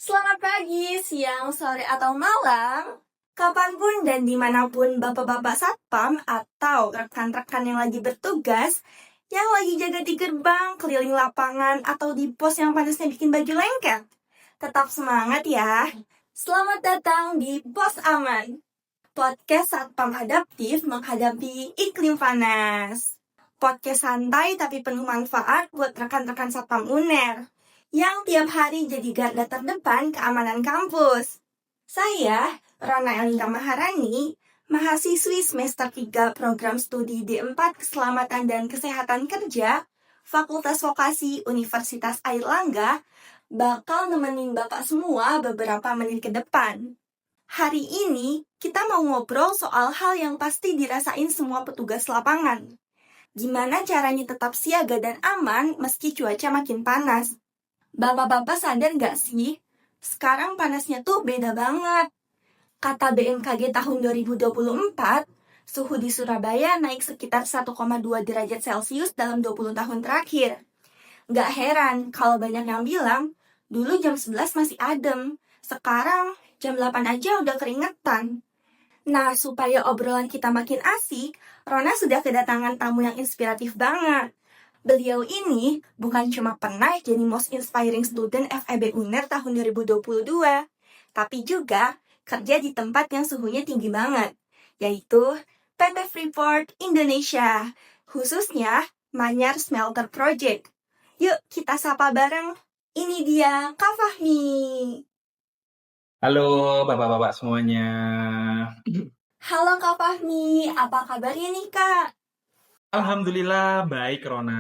Selamat pagi, siang, sore, atau malam. Kapanpun dan dimanapun bapak-bapak satpam atau rekan-rekan yang lagi bertugas, yang lagi jaga di gerbang, keliling lapangan, atau di pos yang panasnya bikin baju lengket. Tetap semangat ya. Selamat datang di Pos Aman, podcast satpam adaptif menghadapi iklim panas. Podcast santai tapi penuh manfaat buat rekan-rekan satpam UNER yang tiap hari jadi garda terdepan keamanan kampus. Saya, Rona Elina Maharani, mahasiswi semester 3 program studi D4 Keselamatan dan Kesehatan Kerja, Fakultas Vokasi Universitas Airlangga, bakal nemenin Bapak semua beberapa menit ke depan. Hari ini, kita mau ngobrol soal hal yang pasti dirasain semua petugas lapangan. Gimana caranya tetap siaga dan aman meski cuaca makin panas? Bapak-bapak sadar nggak sih? Sekarang panasnya tuh beda banget. Kata BMKG tahun 2024, suhu di Surabaya naik sekitar 1,2 derajat Celcius dalam 20 tahun terakhir. Nggak heran kalau banyak yang bilang, dulu jam 11 masih adem, sekarang jam 8 aja udah keringetan. Nah, supaya obrolan kita makin asik, Rona sudah kedatangan tamu yang inspiratif banget. Beliau ini bukan cuma pernah jadi Most Inspiring Student FEB UNER tahun 2022, tapi juga kerja di tempat yang suhunya tinggi banget, yaitu PT Freeport Indonesia, khususnya Manyar Smelter Project. Yuk kita sapa bareng, ini dia Kak Fahmi. Halo bapak-bapak semuanya. Halo Kak Fahmi, apa kabarnya nih Kak? Alhamdulillah baik Rona.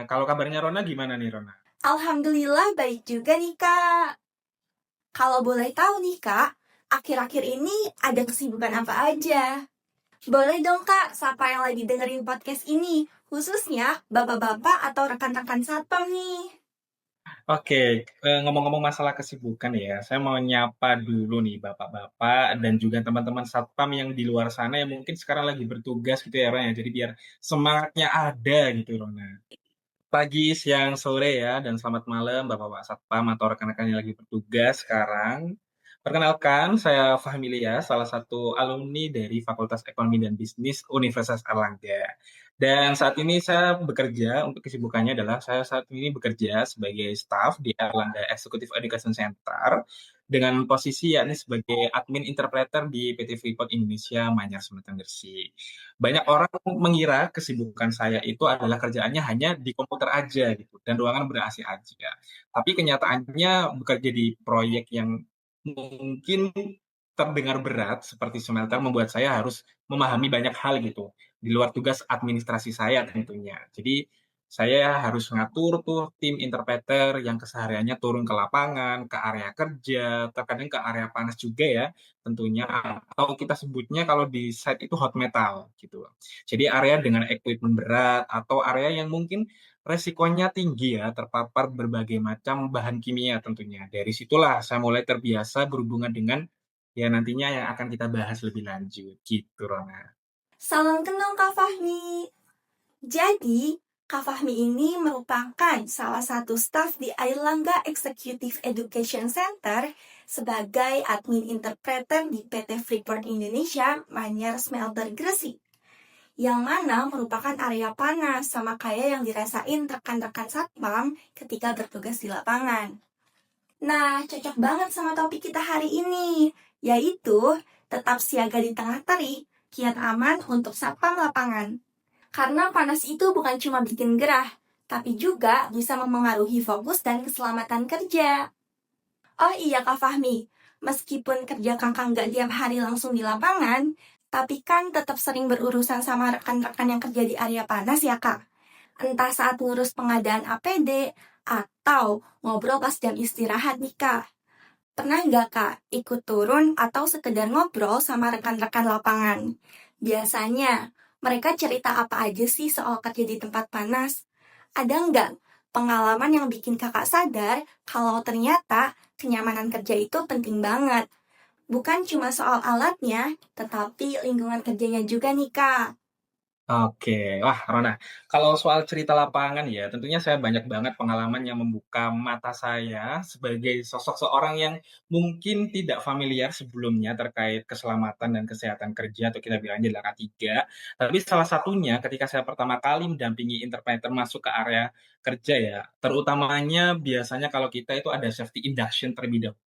Kalau kabarnya Rona gimana nih Rona? Alhamdulillah baik juga nih Kak. Kalau boleh tahu nih Kak, akhir-akhir ini ada kesibukan apa aja? Boleh dong Kak, siapa yang lagi dengerin podcast ini, khususnya bapak-bapak atau rekan-rekan satpam nih. Oke, ngomong-ngomong masalah kesibukan ya, saya mau nyapa dulu nih bapak-bapak dan juga teman-teman satpam yang di luar sana yang mungkin sekarang lagi bertugas gitu ya Rona ya. Jadi biar semangatnya ada gitu Rona. Pagi, siang, sore ya, dan selamat malam Bapak-Bapak Satpam atau rekan-rekan yang lagi bertugas sekarang. Perkenalkan, saya Fahmi Ilyas, salah satu alumni dari Fakultas Ekonomi dan Bisnis Universitas Airlangga. Dan saat ini saya bekerja, untuk kesibukannya adalah saya saat ini bekerja sebagai staf di Airlangga Executive Education Center dengan posisi yakni sebagai admin interpreter di PT Freeport Indonesia Manyar Sumatera Gresik. Banyak orang mengira kesibukan saya itu adalah kerjaannya hanya di komputer aja gitu dan ruangan ber-AC aja. Tapi kenyataannya bekerja di proyek yang mungkin terdengar berat seperti smelter membuat saya harus memahami banyak hal gitu di luar tugas administrasi saya tentunya. Jadi saya harus ngatur tuh tim interpreter yang kesehariannya turun ke lapangan, ke area kerja, terkadang ke area panas juga ya tentunya, atau kita sebutnya kalau di site itu hot metal gitu. Jadi area dengan equipment berat atau area yang mungkin resikonya tinggi ya, terpapar berbagai macam bahan kimia tentunya. Dari situlah saya mulai terbiasa berhubungan dengan ya nantinya yang akan kita bahas lebih lanjut gitu Rona. Salam kenal Kak Fahmi. Jadi, Kak Fahmi ini merupakan salah satu staf di Airlangga Executive Education Center sebagai admin interpreter di PT Freeport Indonesia Manyar Smelter Gresik, yang mana merupakan area panas sama kayak yang dirasain rekan-rekan satpam ketika bertugas di lapangan. Nah, cocok banget sama topik kita hari ini, yaitu tetap siaga di tengah terik, kiat aman untuk satpam lapangan. Karena panas itu bukan cuma bikin gerah, tapi juga bisa memengaruhi fokus dan keselamatan kerja. Oh iya Kak Fahmi, meskipun kerja kakak nggak tiap hari langsung di lapangan, tapi kan tetap sering berurusan sama rekan-rekan yang kerja di area panas ya Kak. Entah saat ngurus pengadaan APD, atau ngobrol pas jam istirahat nih Kak. Pernah nggak Kak ikut turun atau sekedar ngobrol sama rekan-rekan lapangan? Biasanya, mereka cerita apa aja sih soal kerja di tempat panas? Ada nggak pengalaman yang bikin kakak sadar kalau ternyata kenyamanan kerja itu penting banget? Bukan cuma soal alatnya, tetapi lingkungan kerjanya juga nih Kak. Oke. Wah, Rona, kalau soal cerita lapangan ya, tentunya saya banyak banget pengalaman yang membuka mata saya sebagai sosok seorang yang mungkin tidak familiar sebelumnya terkait keselamatan dan kesehatan kerja atau kita bilangnya adalah K3. Tapi salah satunya ketika saya pertama kali mendampingi interpreter masuk ke area kerja ya, terutamanya biasanya kalau kita itu ada safety induction terlebih dahulu.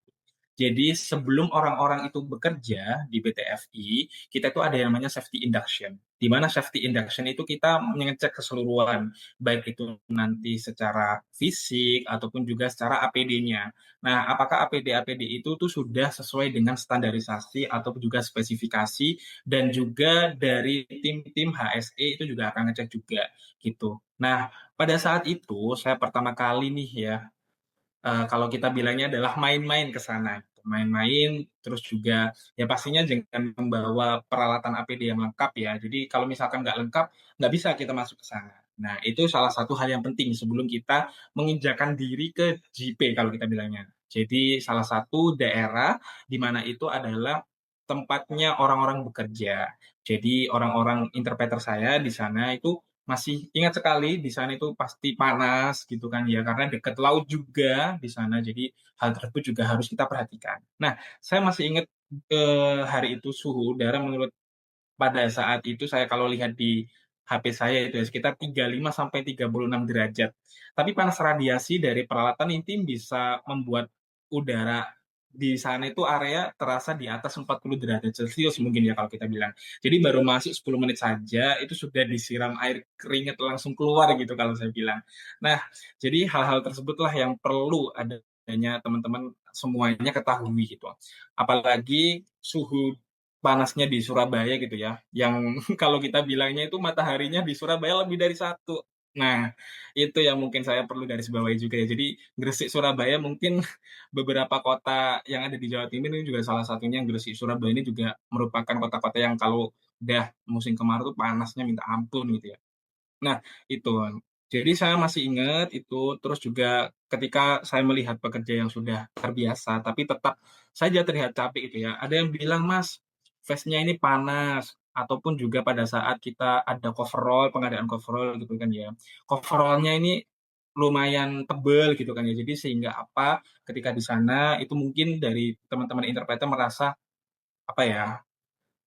Jadi sebelum orang-orang itu bekerja di BTFI, kita itu ada yang namanya safety induction. Di mana safety induction itu kita mengecek keseluruhan, baik itu nanti secara fisik ataupun juga secara APD-nya. Nah, apakah APD-APD itu tuh sudah sesuai dengan standarisasi ataupun juga spesifikasi dan juga dari tim-tim HSE itu juga akan ngecek juga gitu. Nah, pada saat itu saya pertama kali nih ya kalau kita bilangnya adalah main-main ke sana, gitu. Main-main, terus juga ya pastinya dengan membawa peralatan APD yang lengkap ya. Jadi kalau misalkan nggak lengkap, nggak bisa kita masuk ke sana. Nah, itu salah satu hal yang penting sebelum kita menginjakan diri ke JP kalau kita bilangnya. Jadi salah satu daerah di mana itu adalah tempatnya orang-orang bekerja. Jadi orang-orang interpreter saya di sana itu masih ingat sekali di sana itu pasti panas gitu kan ya, karena dekat laut juga di sana, jadi hal tersebut juga harus kita perhatikan. Nah, saya masih ingat, hari itu suhu udara menurut pada saat itu saya kalau lihat di HP saya itu ya sekitar 35 sampai 36 derajat. Tapi panas radiasi dari peralatan intim bisa membuat udara di sana itu area terasa di atas 40 derajat Celcius mungkin ya kalau kita bilang. Jadi baru masuk 10 menit saja itu sudah disiram air keringat langsung keluar gitu kalau saya bilang. Nah, jadi hal-hal tersebutlah yang perlu adanya teman-teman semuanya ketahui gitu. Apalagi suhu panasnya di Surabaya gitu ya, yang kalau kita bilangnya itu mataharinya di Surabaya lebih dari satu. Nah, itu yang mungkin saya perlu garis bawahi juga ya. Jadi Gresik, Surabaya mungkin beberapa kota yang ada di Jawa Timur ini juga salah satunya Gresik, Surabaya ini juga merupakan kota-kota yang kalau udah musim kemarau tuh panasnya minta ampun gitu ya. Nah, itu. Jadi saya masih ingat itu, terus juga ketika saya melihat pekerja yang sudah terbiasa, tapi tetap saja terlihat capek gitu ya. Ada yang bilang, "Mas, face-nya ini panas." Ataupun juga pada saat kita ada coverall, pengadaan coverall gitu kan ya. Coverall-nya ini lumayan tebel gitu kan ya. Jadi sehingga apa, ketika di sana itu mungkin dari teman-teman interpreter merasa, apa ya,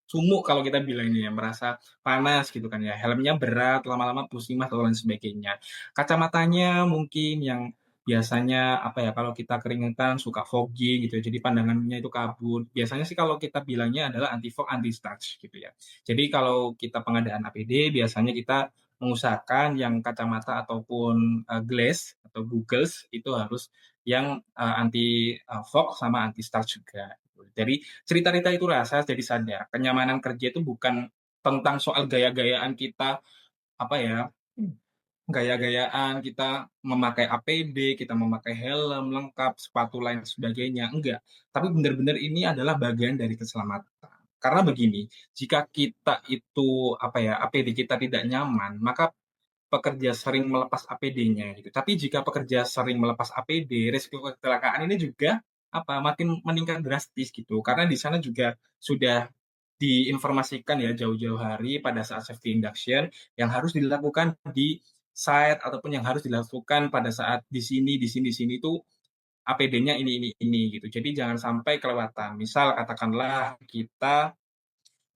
sumuk kalau kita bilangnya ya, merasa panas gitu kan ya, helmnya berat, lama-lama pusing mah atau lain sebagainya. Kacamatanya mungkin yang biasanya apa ya, kalau kita keringetan suka foggy gitu, ya, jadi pandangannya itu kabur. Biasanya sih kalau kita bilangnya adalah anti fog, anti starch gitu ya. Jadi kalau kita pengadaan APD biasanya kita mengusahakan yang kacamata ataupun glass atau goggles itu harus yang anti fog sama anti starch juga. Jadi cerita-cerita itu rasa jadi sadar, kenyamanan kerja itu bukan tentang soal gaya-gayaan kita, apa ya, gaya-gayaan kita memakai APD, kita memakai helm lengkap, sepatu lain sebagainya, enggak. Tapi benar-benar ini adalah bagian dari keselamatan. Karena begini, jika kita itu, apa ya, APD kita tidak nyaman, maka pekerja sering melepas APD-nya gitu. Tapi jika pekerja sering melepas APD, risiko kecelakaan ini juga apa makin meningkat drastis gitu. Karena di sana juga sudah diinformasikan ya jauh-jauh hari pada saat safety induction yang harus dilakukan di site ataupun yang harus dilakukan pada saat di sini itu APD-nya ini gitu. Jadi jangan sampai kelewatan. Misal katakanlah kita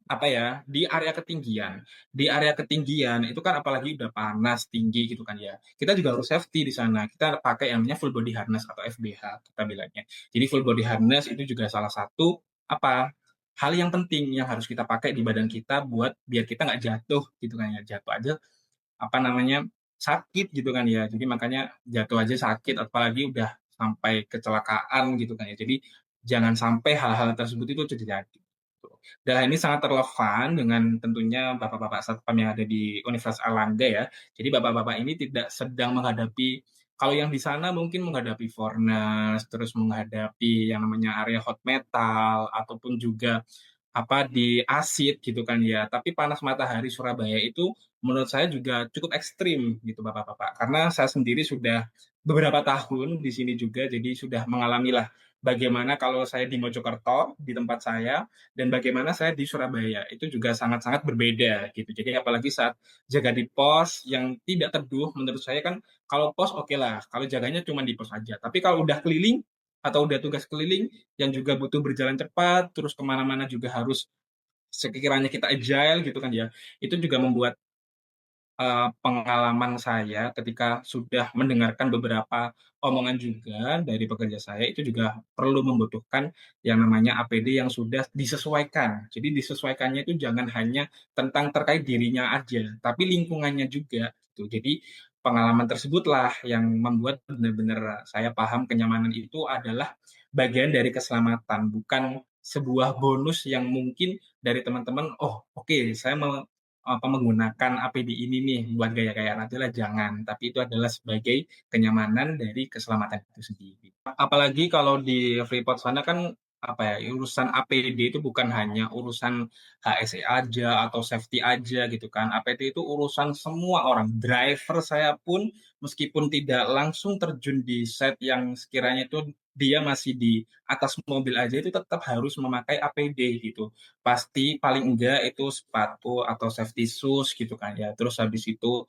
apa ya, di area ketinggian. Di area ketinggian itu kan apalagi udah panas, tinggi gitu kan ya. Kita juga harus safety di sana. Kita pakai yang namanya full body harness atau FBH kita bilangnya. Jadi full body harness itu juga salah satu apa hal yang penting yang harus kita pakai di badan kita buat biar kita nggak jatuh gitu kan ya. Jatuh aja apa namanya sakit gitu kan ya. Jadi makanya jatuh aja sakit apalagi udah sampai kecelakaan gitu kan ya. Jadi jangan sampai hal-hal tersebut itu terjadi. Dan ini sangat relevan dengan tentunya bapak-bapak satpam yang ada di Universitas Airlangga ya. Jadi bapak-bapak ini tidak sedang menghadapi kalau yang di sana mungkin menghadapi Fornas, terus menghadapi yang namanya area hot metal ataupun juga apa di asid gitu kan ya. Tapi panas matahari Surabaya itu menurut saya juga cukup ekstrim gitu Bapak-bapak. Karena saya sendiri sudah beberapa tahun di sini juga jadi sudah mengalami lah bagaimana kalau saya di Mojokerto, di tempat saya, dan bagaimana saya di Surabaya. Itu juga sangat-sangat berbeda gitu. Jadi apalagi saat jaga di pos yang tidak teduh, menurut saya kan kalau pos oke lah, kalau jaganya cuma di pos aja. Tapi kalau udah keliling atau udah tugas keliling yang juga butuh berjalan cepat, terus kemana-mana juga harus sekiranya kita agile gitu kan ya, itu juga membuat pengalaman saya ketika sudah mendengarkan beberapa omongan juga dari pekerja saya, itu juga perlu membutuhkan yang namanya APD yang sudah disesuaikan. Jadi disesuaikannya itu jangan hanya tentang terkait dirinya aja, tapi lingkungannya juga gitu. Jadi pengalaman tersebutlah yang membuat benar-benar saya paham kenyamanan itu adalah bagian dari keselamatan, bukan sebuah bonus yang mungkin dari teman-teman, "Oh, oke, saya mau menggunakan APD ini nih buat gaya-gayaan aja lah, jangan. Tapi itu adalah sebagai kenyamanan dari keselamatan itu sendiri. Apalagi kalau di Freeport sana kan apa ya, urusan APD itu bukan hanya urusan HSE aja atau safety aja gitu kan. APD itu urusan semua orang. Driver saya pun meskipun tidak langsung terjun di set yang sekiranya itu dia masih di atas mobil aja itu tetap harus memakai APD gitu. Pasti paling enggak itu sepatu atau safety shoes gitu kan ya. Terus habis itu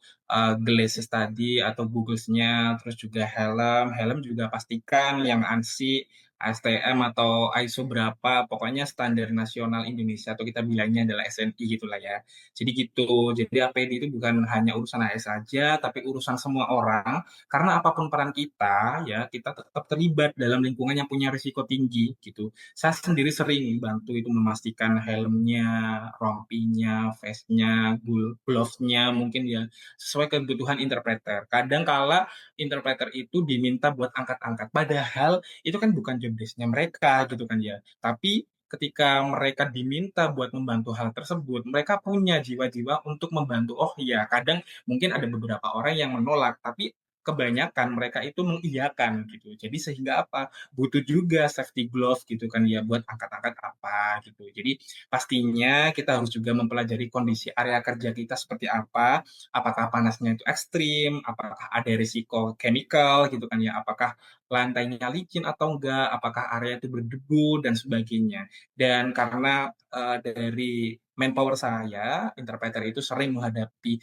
glasses tadi atau goggles-nya, terus juga helm. Helm juga pastikan yang ANSI, ASTM atau ISO berapa, pokoknya standar nasional Indonesia atau kita bilangnya adalah SNI gitulah ya. Jadi gitu. Jadi APD itu bukan hanya urusan AS saja, tapi urusan semua orang. Karena apapun peran kita, ya kita tetap terlibat dalam lingkungan yang punya risiko tinggi gitu. Saya sendiri sering bantu itu memastikan helmnya, rompinya, vestnya, glove-nya mungkin ya sesuai kebutuhan interpreter. Kadang kala interpreter itu diminta buat angkat-angkat, padahal itu kan bukan job desk-nya mereka gitu kan ya. Tapi ketika mereka diminta buat membantu hal tersebut, mereka punya jiwa-jiwa untuk membantu. Oh iya, kadang mungkin ada beberapa orang yang menolak, tapi kebanyakan mereka itu mengiyakan gitu. Jadi sehingga apa? Butuh juga safety glove gitu kan ya buat angkat-angkat apa gitu. Jadi pastinya kita harus juga mempelajari kondisi area kerja kita seperti apa, apakah panasnya itu ekstrim, apakah ada risiko chemical gitu kan ya, apakah lantainya licin atau enggak, apakah area itu berdebu dan sebagainya. Dan karena dari manpower saya, interpreter itu sering menghadapi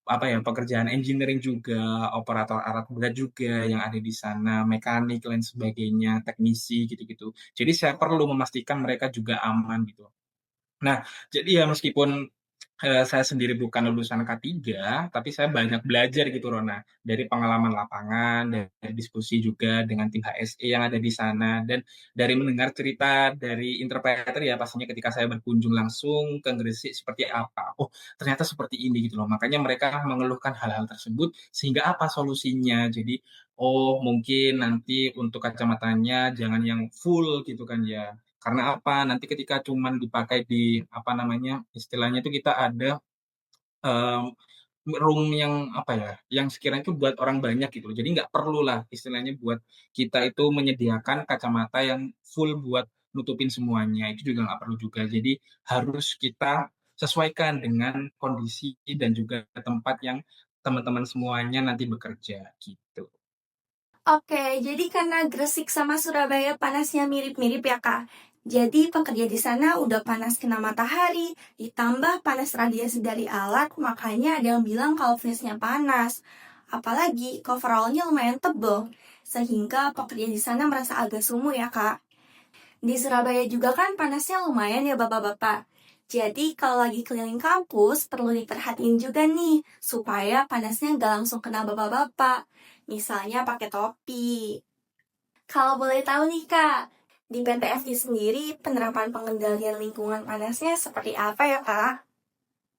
apa ya pekerjaan engineering juga, operator alat berat juga yang ada di sana, mekanik lain sebagainya, teknisi gitu-gitu. Jadi saya perlu memastikan mereka juga aman gitu. Nah, jadi ya meskipun, saya sendiri bukan lulusan K3, tapi saya banyak belajar gitu, Rona, dari pengalaman lapangan, dari diskusi juga dengan tim HSE yang ada di sana, dan dari mendengar cerita dari interpreter ya pastinya ketika saya berkunjung langsung ke Gresik seperti apa, oh ternyata seperti ini gitu loh. Makanya mereka mengeluhkan hal-hal tersebut, sehingga apa solusinya. Jadi, oh mungkin nanti untuk kacamatanya jangan yang full gitu kan ya, karena apa, nanti ketika cuman dipakai di, apa namanya, istilahnya itu kita ada, mmm, room yang, apa ya, yang sekiranya itu buat orang banyak gitu loh. Jadi nggak perlulah istilahnya buat kita itu menyediakan kacamata yang full buat nutupin semuanya, itu juga nggak perlu juga. Jadi harus kita sesuaikan dengan kondisi dan juga tempat yang teman-teman semuanya nanti bekerja, gitu. Oke, jadi karena Gresik sama Surabaya panasnya mirip-mirip ya, Kak. Jadi pekerja di sana udah panas kena matahari, ditambah panas radiasi dari alat, makanya ada yang bilang kalau furnace-nya panas. Apalagi coverallnya lumayan tebel, sehingga pekerja di sana merasa agak sumuk ya, Kak. Di Surabaya juga kan panasnya lumayan ya bapak-bapak. Jadi kalau lagi keliling kampus perlu diperhatiin juga nih supaya panasnya nggak langsung kena bapak-bapak. Misalnya pakai topi. Kalau boleh tahu nih Kak, di PTFI sendiri penerapan pengendalian lingkungan panasnya seperti apa ya Kak?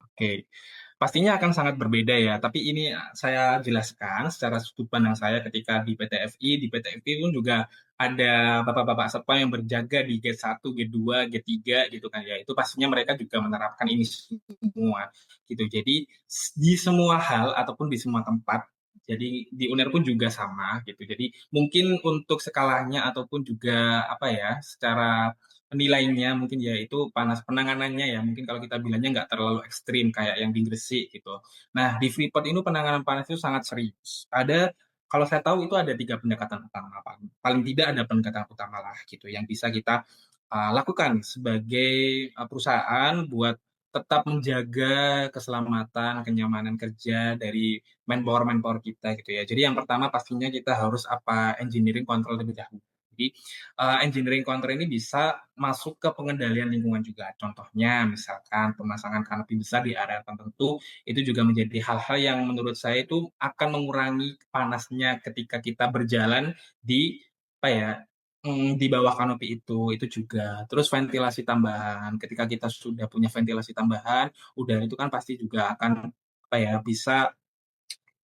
Oke, pastinya akan sangat berbeda ya, tapi ini saya jelaskan secara sudut pandang saya ketika di PT FI. Di PT FI pun juga ada bapak-bapak satpam yang berjaga di gate 1, gate 2, gate 3 gitu kan ya. Itu pastinya mereka juga menerapkan ini semua gitu. Jadi di semua hal ataupun di semua tempat, jadi di UNER pun juga sama gitu. Jadi mungkin untuk skalanya ataupun juga apa ya, secara penilainya mungkin ya itu panas penanganannya ya mungkin kalau kita bilangnya nggak terlalu ekstrim kayak yang di Gresik gitu. Nah di Freeport ini penanganan panas itu sangat serius. Ada kalau saya tahu itu ada 3 pendekatan utama, paling tidak ada pendekatan utama lah gitu yang bisa kita, lakukan sebagai, perusahaan buat tetap menjaga keselamatan, kenyamanan kerja dari manpower-manpower kita gitu ya. Jadi yang pertama pastinya kita harus engineering control terlebih dahulu. Jadi, engineering control ini bisa masuk ke pengendalian lingkungan juga. Contohnya misalkan pemasangan kanopi besar di area tertentu, itu juga menjadi hal-hal yang menurut saya itu akan mengurangi panasnya ketika kita berjalan di, apa ya, di bawah kanopi itu juga. Terus ventilasi tambahan, ketika kita sudah punya ventilasi tambahan, udara itu kan pasti juga akan, apa ya, bisa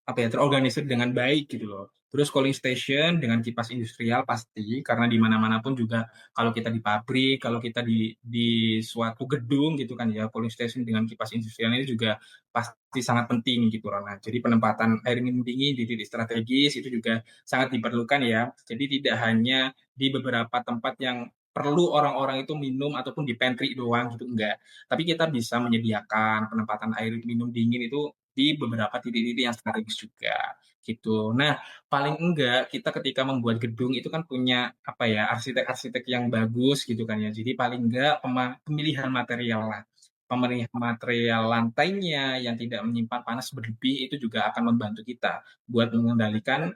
terorganisir dengan baik gitu loh. Terus cooling station dengan kipas industrial pasti, karena di mana-mana pun juga kalau kita di pabrik, kalau kita di suatu gedung gitu kan ya, cooling station dengan kipas industrial ini juga pasti sangat penting gitu loh. Nah, jadi penempatan air minum dingin di titik strategis itu juga sangat diperlukan ya. Jadi tidak hanya di beberapa tempat yang perlu orang-orang itu minum ataupun di pantry doang gitu, enggak. Tapi kita bisa menyediakan penempatan air minum dingin itu di beberapa titik-titik yang strategis juga, gitu. Nah, paling enggak kita ketika membuat gedung itu kan punya, apa ya, arsitek-arsitek yang bagus gitu kan ya. Jadi paling enggak pemilihan material lah. Pemilihan material lantainya yang tidak menyimpan panas berlebih itu juga akan membantu kita buat mengendalikan,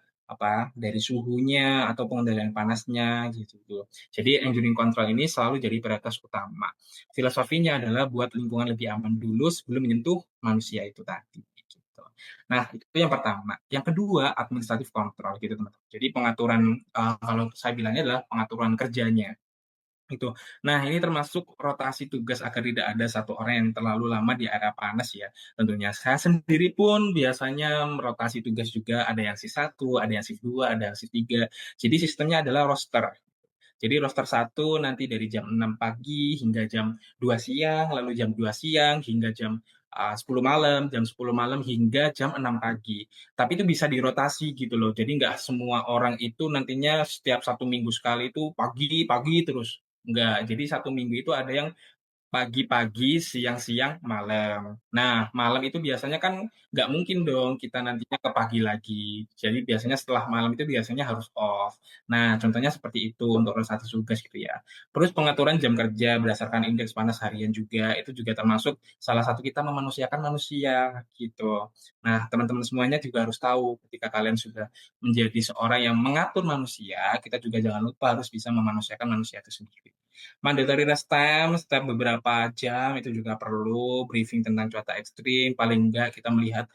dari suhunya atau pengendalian panasnya gitu. Jadi engineering control ini selalu jadi prioritas utama. Filosofinya adalah buat lingkungan lebih aman dulu sebelum menyentuh manusia itu tadi, gitu. Nah, itu yang pertama. Yang kedua, administratif kontrol gitu, teman-teman. Jadi pengaturan, kalau saya bilangnya adalah pengaturan kerjanya, gitu. Nah, ini termasuk rotasi tugas agar tidak ada satu orang yang terlalu lama di area panas ya, tentunya. Saya sendiri pun biasanya merotasi tugas juga, ada yang shift 1, ada yang shift 2, ada yang shift 3. Jadi sistemnya adalah roster. Jadi roster 1 nanti dari jam 6 pagi hingga jam 2 siang, lalu jam 2 siang hingga jam 10 malam, jam 10 malam hingga jam 6 pagi. Tapi itu bisa dirotasi gitu loh. Jadi nggak semua orang itu nantinya setiap 1 minggu sekali itu pagi, pagi terus. Enggak. Jadi 1 minggu itu ada yang pagi-pagi, siang-siang, malam. Nah, malam itu biasanya kan nggak mungkin dong kita nantinya ke pagi lagi. Jadi biasanya setelah malam itu biasanya harus off. Nah, contohnya seperti itu untuk rotasi tugas gitu ya. Terus pengaturan jam kerja berdasarkan indeks panas harian juga, itu juga termasuk salah satu kita memanusiakan manusia gitu. Nah, teman-teman semuanya juga harus tahu ketika kalian sudah menjadi seorang yang mengatur manusia, kita juga jangan lupa harus bisa memanusiakan manusia itu sendiri. Mandatory rest time setiap beberapa jam itu juga perlu briefing tentang cuaca ekstrim, paling enggak kita melihat,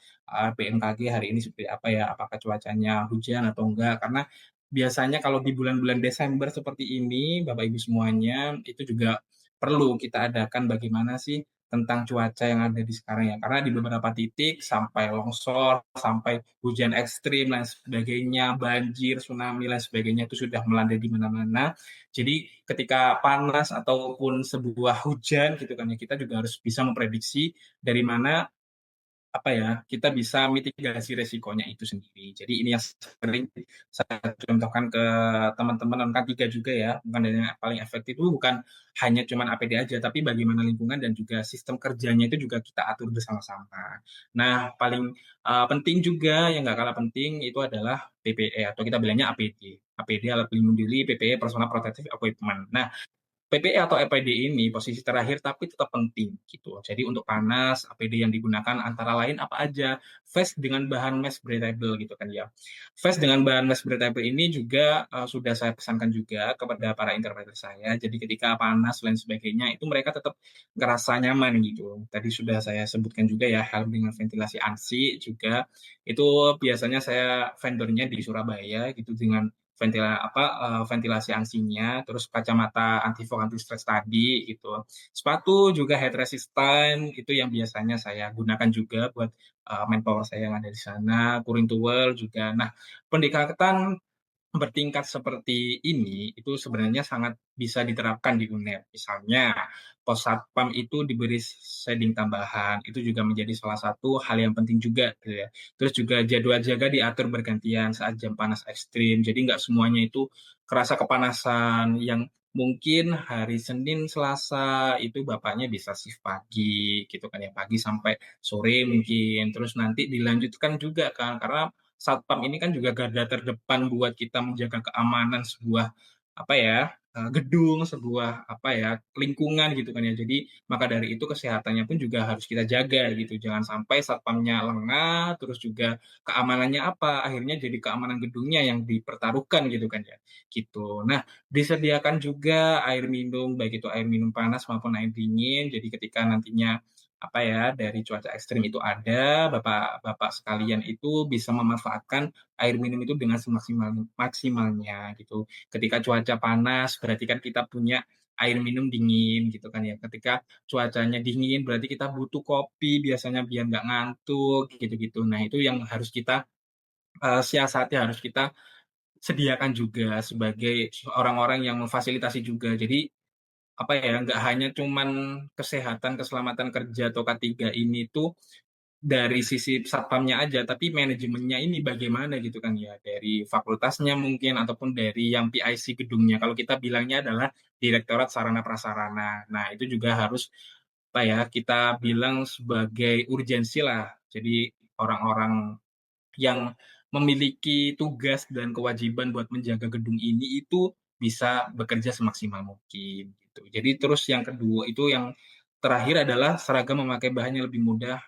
BMKG hari ini seperti apa ya, apakah cuacanya hujan atau enggak. Karena biasanya kalau di bulan-bulan Desember seperti ini, Bapak Ibu semuanya, itu juga perlu kita adakan bagaimana sih tentang cuaca yang ada di sekarang ya. Karena di beberapa titik sampai longsor, sampai hujan ekstrim, dan sebagainya, banjir, tsunami, dan sebagainya itu sudah melanda di mana-mana. Jadi ketika panas ataupun sebuah hujan gitu kan ya, kita juga harus bisa memprediksi dari mana kita bisa mitigasi resikonya itu sendiri. Jadi ini yang sering saya contohkan ke teman-teman, kan 3 juga ya, bukan yang paling efektif itu bukan hanya cuman APD aja, tapi bagaimana lingkungan dan juga sistem kerjanya itu juga kita atur bersama-sama. Nah, paling, penting juga yang nggak kalah penting itu adalah PPE atau kita bilangnya APD. APD alat pelindung diri, PPE personal protective equipment. Nah, PPE atau EPD ini posisi terakhir tapi tetap penting gitu. Jadi untuk panas, APD yang digunakan antara lain apa aja? Vest dengan bahan mesh breathable gitu kan ya. Vest dengan bahan mesh breathable ini juga sudah saya pesankan juga kepada para interpreter saya. Jadi ketika panas dan sebagainya itu mereka tetap ngerasa nyaman gitu. Tadi sudah saya sebutkan juga ya helm dengan ventilasi ANSI juga itu biasanya saya vendornya di Surabaya gitu dengan ventilasi ANSI-nya, terus kacamata anti fog, anti stress tadi gitu. Sepatu juga head resistant itu yang biasanya saya gunakan juga buat, manpower saya yang ada di sana, cooling towel juga. Nah, pendekatan bertingkat seperti ini, itu sebenarnya sangat bisa diterapkan di UNER. Misalnya, pos satpam itu diberi shading tambahan, itu juga menjadi salah satu hal yang penting juga, gitu ya. Terus juga jadwal jaga diatur bergantian saat jam panas ekstrim, jadi nggak semuanya itu kerasa kepanasan, yang mungkin hari Senin, Selasa, itu bapaknya bisa shift pagi, gitu kan ya, pagi sampai sore mungkin, terus nanti dilanjutkan juga kan, karena satpam ini kan juga garda terdepan buat kita menjaga keamanan sebuah, apa ya, gedung, sebuah, apa ya, lingkungan gitu kan ya. Jadi, maka dari itu kesehatannya pun juga harus kita jaga gitu. Jangan sampai satpamnya lengah, terus juga keamanannya apa, akhirnya jadi keamanan gedungnya yang dipertaruhkan gitu kan ya, gitu. Nah, disediakan juga air minum, baik itu air minum panas maupun air dingin. Jadi ketika nantinya apa ya, dari cuaca ekstrim itu ada, bapak-bapak sekalian itu bisa memanfaatkan air minum itu dengan maksimalnya gitu. Ketika cuaca panas berarti kan kita punya air minum dingin gitu kan ya. Ketika cuacanya dingin berarti kita butuh kopi biasanya biar nggak ngantuk gitu-gitu. Nah itu yang harus kita, siasati, harus kita sediakan juga sebagai orang-orang yang memfasilitasi juga. Jadi apa ya, nggak hanya cuman kesehatan, keselamatan kerja atau K3 ini tuh dari sisi satpamnya aja, tapi manajemennya ini bagaimana gitu kan ya, dari fakultasnya mungkin ataupun dari yang PIC gedungnya. Kalau kita bilangnya adalah Direktorat Sarana Prasarana. Nah, itu juga harus apa ya, kita bilang sebagai urgensi lah. Jadi orang-orang yang memiliki tugas dan kewajiban buat menjaga gedung ini itu bisa bekerja semaksimal mungkin gitu. Jadi terus yang kedua itu yang terakhir adalah seragam memakai bahan yang lebih mudah,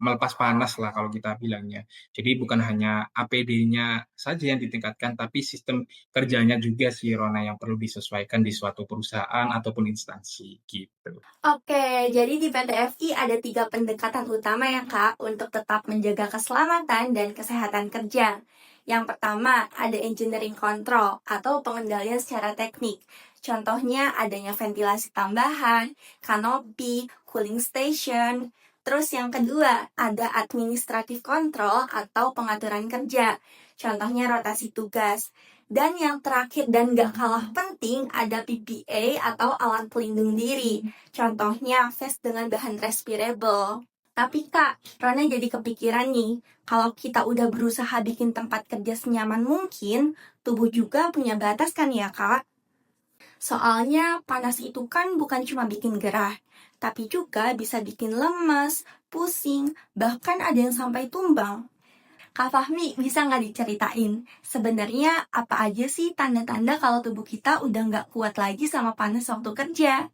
melepas panas lah kalau kita bilangnya. Jadi bukan hanya APD-nya saja yang ditingkatkan, tapi sistem kerjanya juga sih Rona yang perlu disesuaikan di suatu perusahaan ataupun instansi gitu. Oke, jadi di PTFI ada 3 pendekatan utama ya Kak untuk tetap menjaga keselamatan dan kesehatan kerja. Yang pertama, ada engineering control atau pengendalian secara teknik. Contohnya adanya ventilasi tambahan, kanopi, cooling station. Terus yang kedua, ada administrative control atau pengaturan kerja. Contohnya rotasi tugas. Dan yang terakhir dan gak kalah penting ada PPA atau alat pelindung diri. Contohnya vest dengan bahan respirable. Tapi Kak, Rona jadi kepikiran nih, kalau kita udah berusaha bikin tempat kerja senyaman mungkin, tubuh juga punya batas kan ya Kak? Soalnya panas itu kan bukan cuma bikin gerah, tapi juga bisa bikin lemas, pusing, bahkan ada yang sampai tumbang. Kak Fahmi, bisa nggak diceritain? Sebenarnya apa aja sih tanda-tanda kalau tubuh kita udah nggak kuat lagi sama panas waktu kerja?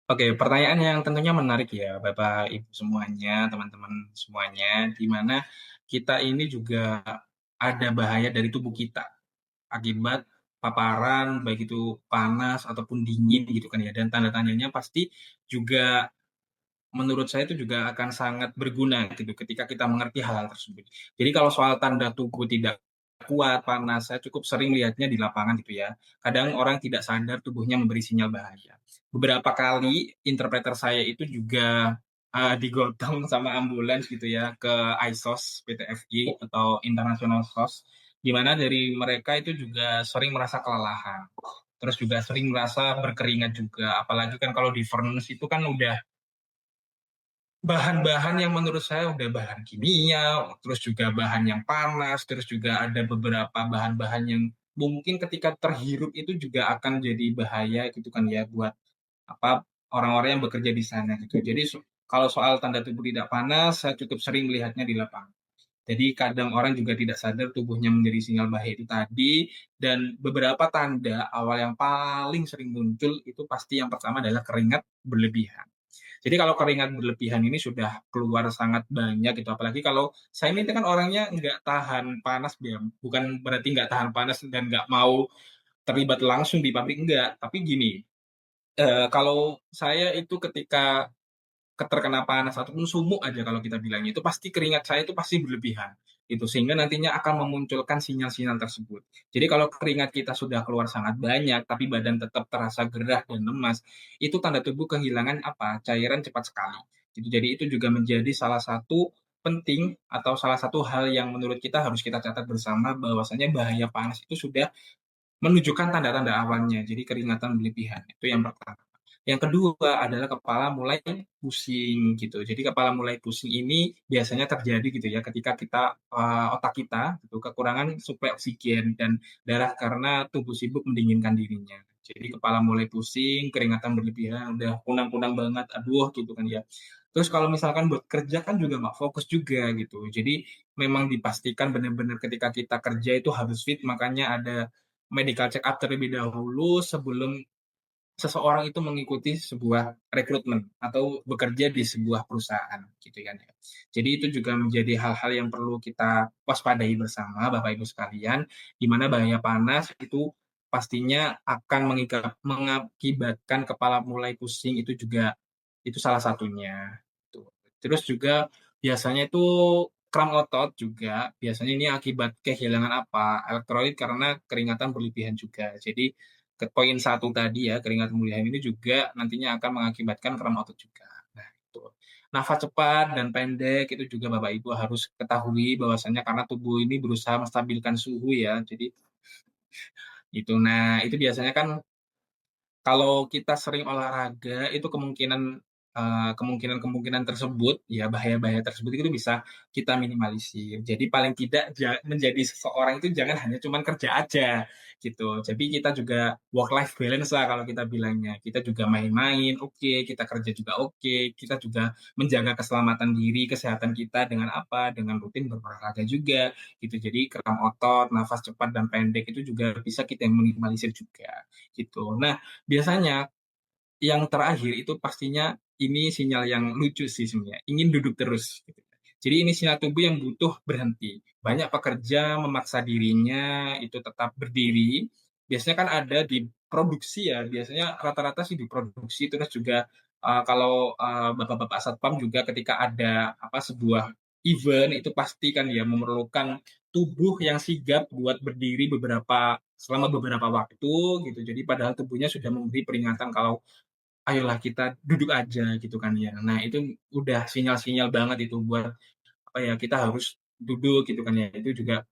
Oke, pertanyaan yang tentunya menarik ya, Bapak, Ibu semuanya, teman-teman semuanya, di mana kita ini juga ada bahaya dari tubuh kita akibat paparan, baik itu panas ataupun dingin gitu kan ya, dan tanda-tandanya pasti juga menurut saya itu juga akan sangat berguna gitu ketika kita mengerti hal-hal tersebut. Jadi kalau soal tanda tubuh tidak kuat, panas, saya cukup sering lihatnya di lapangan gitu ya. Kadang orang tidak sadar tubuhnya memberi sinyal bahaya. Beberapa kali interpreter saya itu juga digotong sama ambulans gitu ya ke ISOS PTFI atau International SOS, di mana dari mereka itu juga sering merasa kelelahan. Terus juga sering merasa berkeringat juga, apalagi kan kalau di furnace itu kan udah bahan-bahan yang menurut saya udah bahan kimia, terus juga bahan yang panas, terus juga ada beberapa bahan-bahan yang mungkin ketika terhirup itu juga akan jadi bahaya gitu kan ya buat apa orang-orang yang bekerja di sana gitu. Jadi kalau soal tanda tubuh tidak panas, saya cukup sering melihatnya di lapangan. Jadi kadang orang juga tidak sadar tubuhnya menjadi sinyal bahaya itu tadi, dan beberapa tanda awal yang paling sering muncul itu pasti yang pertama adalah keringat berlebihan. Jadi kalau keringat berlebihan ini sudah keluar sangat banyak gitu, apalagi kalau saya ini kan orangnya nggak tahan panas, bukan berarti nggak tahan panas dan nggak mau terlibat langsung di pabrik, enggak. Tapi gini, kalau saya itu ketika terkena panas ataupun sumuk aja kalau kita bilangnya, itu pasti keringat saya itu pasti berlebihan, gitu. Sehingga nantinya akan memunculkan sinyal-sinyal tersebut. Jadi kalau keringat kita sudah keluar sangat banyak, tapi badan tetap terasa gerah dan lemas, itu tanda tubuh kehilangan apa, cairan cepat sekali. Gitu. Jadi itu juga menjadi salah satu penting atau salah satu hal yang menurut kita harus kita catat bersama bahwasanya bahaya panas itu sudah menunjukkan tanda-tanda awalnya, jadi keringatan berlebihan, itu yang pertama. Yang kedua adalah kepala mulai pusing gitu. Jadi kepala mulai pusing ini biasanya terjadi gitu ya ketika kita, otak kita gitu kekurangan suplai oksigen dan darah karena tubuh sibuk mendinginkan dirinya. Jadi kepala mulai pusing, keringatan berlebihan, udah kunang-kunang banget, aduh gitu kan ya. Terus kalau misalkan buat kerja kan juga nggak fokus juga gitu. Jadi memang dipastikan benar-benar ketika kita kerja itu harus fit, makanya ada medical check up terlebih dahulu sebelum seseorang itu mengikuti sebuah rekrutmen atau bekerja di sebuah perusahaan gitu kan ya. Jadi itu juga menjadi hal-hal yang perlu kita waspadai bersama Bapak Ibu sekalian, di mana bahaya panas itu pastinya akan mengakibatkan kepala mulai pusing, itu juga itu salah satunya. Tuh. Terus juga biasanya itu kram otot juga, biasanya ini akibat kehilangan apa? Elektrolit karena keringatan berlebihan juga. Jadi ke poin satu tadi ya, keringat berlebihan ini juga nantinya akan mengakibatkan kram otot juga. Nah, itu. Nafas cepat dan pendek itu juga Bapak Ibu harus ketahui bahwasannya karena tubuh ini berusaha menstabilkan suhu ya. Jadi itu. Nah, itu biasanya kan kalau kita sering olahraga itu kemungkinan-kemungkinan tersebut, ya bahaya-bahaya tersebut itu bisa kita minimalisir. Jadi paling tidak menjadi seseorang itu jangan hanya cuman kerja aja, gitu. Jadi kita juga work life balance lah kalau kita bilangnya. Kita juga main-main, oke, kita kerja juga oke, kita juga menjaga keselamatan diri, kesehatan kita dengan apa? Dengan rutin berolahraga juga, gitu. Jadi kram otot, nafas cepat dan pendek itu juga bisa kita minimalisir juga, gitu. Nah, biasanya yang terakhir itu pastinya ini sinyal yang lucu sih sebenarnya, ingin duduk terus gitu. Jadi ini sinyal tubuh yang butuh berhenti. Banyak pekerja memaksa dirinya itu tetap berdiri. Biasanya kan ada di produksi ya, biasanya rata-rata sih di produksi, terus juga kalau bapak-bapak satpam juga ketika ada sebuah event itu pasti kan ya memerlukan tubuh yang sigap buat berdiri selama beberapa waktu gitu. Jadi padahal tubuhnya sudah memberi peringatan kalau ayolah kita duduk aja gitu kan ya. Nah itu udah sinyal-sinyal banget itu buat kita harus duduk gitu kan ya. Itu juga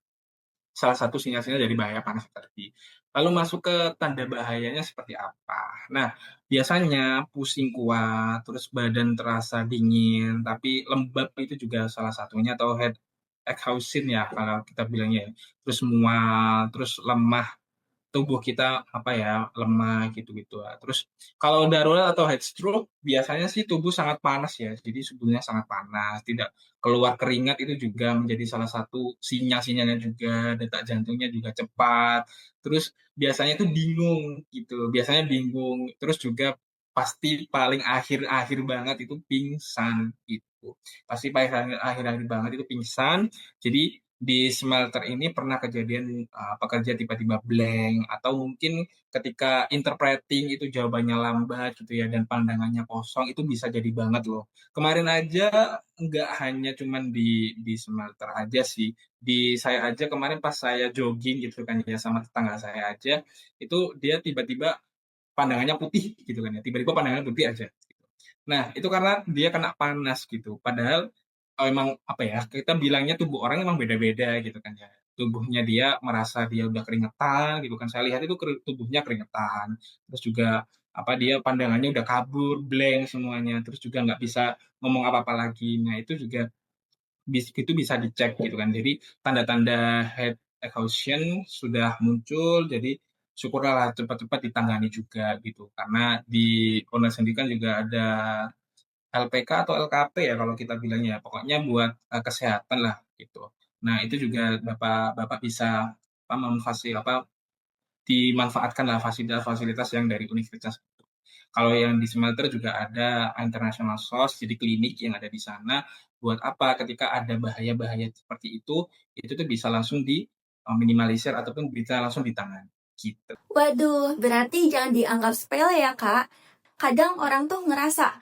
salah satu sinyal-sinyal dari bahaya panas tadi. Lalu masuk ke tanda bahayanya seperti apa? Nah, biasanya pusing kuat, terus badan terasa dingin, tapi lembab itu juga salah satunya atau head exhaustion ya kalau kita bilangnya ya. Terus mual, terus lemah tubuh kita lemah gitu-gitu. Terus kalau darurat atau heat stroke biasanya sih tubuh sangat panas ya. Jadi tubuhnya sangat panas, tidak keluar keringat itu juga menjadi salah satu sinyal-sinyalnya juga, detak jantungnya juga cepat. Terus biasanya itu bingung gitu. Biasanya bingung. Terus juga pasti paling akhir-akhir banget itu pingsan gitu. Pasti paling akhir-akhir banget itu pingsan. Jadi di smelter ini pernah kejadian pekerja tiba-tiba blank atau mungkin ketika interpreting itu jawabannya lambat gitu ya dan pandangannya kosong itu bisa jadi banget loh. Kemarin aja nggak hanya cuman di smelter aja sih, di saya aja kemarin pas saya jogging gitu kan ya sama tetangga saya aja itu dia tiba-tiba pandangannya putih gitu kan ya, tiba-tiba pandangannya putih aja. Nah, itu karena dia kena panas gitu. Padahal emang kita bilangnya tubuh orang emang beda-beda gitu kan ya. Tubuhnya dia merasa dia udah keringetan gitu kan. Saya lihat itu tubuhnya keringetan. Terus juga dia pandangannya udah kabur, blank semuanya. Terus juga nggak bisa ngomong apa-apa lagi. Nah, itu juga itu bisa dicek gitu kan. Jadi tanda-tanda head exhaustion sudah muncul. Jadi syukurlah cepat-cepat ditangani juga gitu. Karena di Uner sendiri kan juga ada LPK atau LKP ya kalau kita bilangnya, pokoknya buat kesehatan lah gitu. Nah itu juga bapak bisa dimanfaatkan lah fasilitas-fasilitas yang dari universitas itu. Kalau yang di smelter juga ada international source, jadi klinik yang ada di sana. Buat apa? Ketika ada bahaya-bahaya seperti itu tuh bisa langsung minimalisir ataupun bisa langsung ditangani. Gitu. Waduh, berarti jangan dianggap sepele ya, Kak. Kadang orang tuh ngerasa,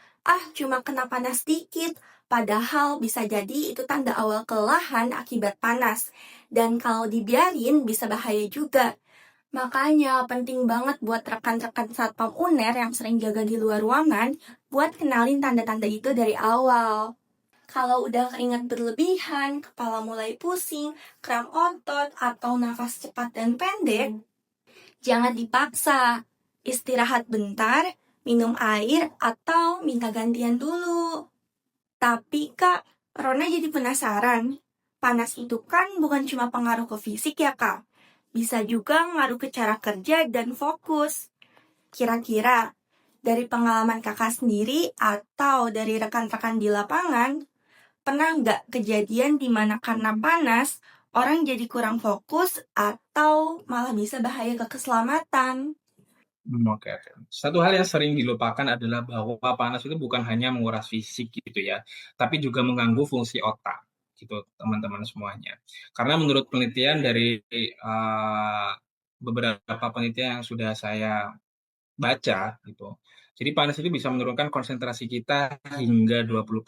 cuma kena panas dikit. Padahal bisa jadi itu tanda awal kelelahan akibat panas. Dan kalau dibiarin bisa bahaya juga. Makanya penting banget buat rekan-rekan Satpam UNER yang sering jaga di luar ruangan buat kenalin tanda-tanda itu dari awal. Kalau udah keringat berlebihan, kepala mulai pusing, kram otot, atau nafas cepat dan pendek, jangan dipaksa. Istirahat bentar, minum air, atau minta gantian dulu. Tapi Kak, Rona jadi penasaran. Panas itu kan bukan cuma pengaruh ke fisik ya Kak? Bisa juga ngaruh ke cara kerja dan fokus. Kira-kira, Dari pengalaman kakak sendiri atau dari rekan-rekan di lapangan, pernah nggak kejadian di mana karena panas, orang jadi kurang fokus atau malah bisa bahaya ke keselamatan? Oke, oke. Satu hal yang sering dilupakan adalah bahwa panas itu bukan hanya menguras fisik gitu ya, tapi juga mengganggu fungsi otak gitu, teman-teman semuanya. Karena menurut penelitian dari beberapa penelitian yang sudah saya baca gitu. Jadi panas itu bisa menurunkan konsentrasi kita hingga 20%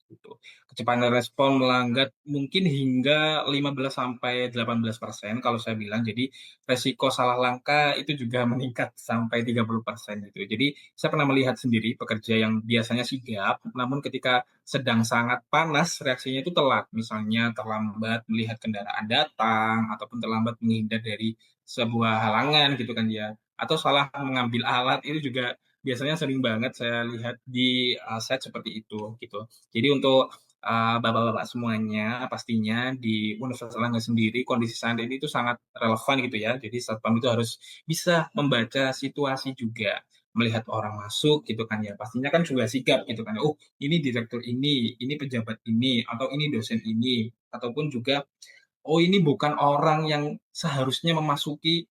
gitu. Kecepatan respon melambat mungkin hingga 15 sampai 18% kalau saya bilang. Jadi resiko salah langkah itu juga meningkat sampai 30% gitu. Jadi saya pernah melihat sendiri pekerja yang biasanya sigap, namun ketika sedang sangat panas reaksinya itu telat. Misalnya terlambat melihat kendaraan datang ataupun terlambat menghindar dari sebuah halangan gitu kan ya, atau salah mengambil alat itu juga biasanya sering banget saya lihat di set seperti itu gitu. Jadi untuk bapak-bapak semuanya pastinya di Universitas Erlangga sendiri kondisi saat ini itu sangat relevan gitu ya. Jadi satpam itu harus bisa membaca situasi juga, melihat orang masuk gitu kan ya. Pastinya kan juga sigap gitu kan. Oh, ini direktur ini pejabat ini, atau ini dosen ini, ataupun juga oh ini bukan orang yang seharusnya memasuki